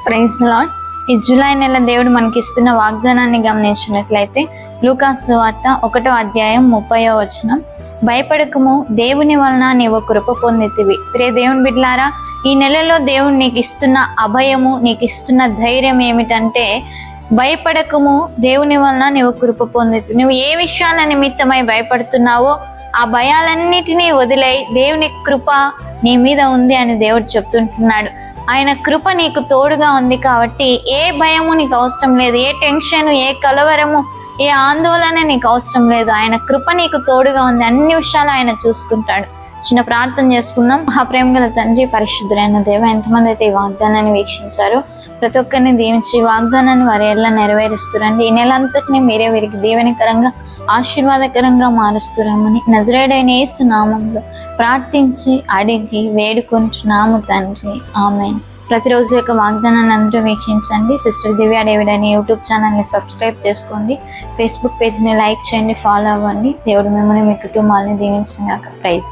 Praise lord. ఈ July నెల దేవుడు మనకి ఇస్తున్న వాగ్దానాన్ని గమనించినట్లయితే లూకాసు సువార్త 1వ అధ్యాయం 30వ వచనం, భయపడకము, దేవుని వలన నీవు కృప పొందితివి. ప్రియ దేవుని బిడ్డలారా, ఈ నెలలో దేవుడు నీకు ఇస్తున్న అభయము, నీకు ఇస్తున్న ధైర్యం ఏమిటంటే, భయపడకము, దేవుని వలన నీవు కృప పొందితివి. నువ్వు ఏ విషయాల నిమిత్తమై భయపడుతున్నావో ఆ భయాలన్నిటినీ వదిలై దేవుని కృప నీ మీద ఉంది అని దేవుడు చెప్తుంటున్నాడు. ఆయన కృప నీకు తోడుగా ఉంది కాబట్టి ఏ భయము నీకు అవసరం లేదు, ఏ టెన్షన్, ఏ కలవరము, ఏ ఆందోళన నీకు అవసరం లేదు. ఆయన కృప నీకు తోడుగా ఉంది. అన్ని విషయాలు ఆయన చూసుకుంటాడు. చిన్న ప్రార్థన చేసుకుందాం. మహాప్రేమ గల తండ్రి, పరిశుద్ధులైన దేవ, ఎంతమంది అయితే ఈ వాగ్దానాన్ని వీక్షించారో ప్రతి ఒక్కరిని దీవించి వాగ్దానాన్ని వారి ఎలా నెరవేరుస్తురండి. ఈ నెల అంతటినీ మీరే వీరికి దీవెనకరంగా, ఆశీర్వాదకరంగా మారుస్తురమని నజరేయుడైన యేసు నామములో ప్రార్థించి అడిగి వేడుకుంటున్నాము తండ్రి, ఆమేన్. ప్రతిరోజు యొక్క వాగ్దానాన్ని అందరూ వీక్షించండి. సిస్టర్ దివ్య డేవిడ్ అనే యూట్యూబ్ ఛానల్ని సబ్స్క్రైబ్ చేసుకోండి. ఫేస్బుక్ పేజ్ని లైక్ చేయండి, ఫాలో అవ్వండి. దేవుడు మిమ్మల్ని, మీ కుటుంబాలని దీవించుగాక. ప్రైజ్.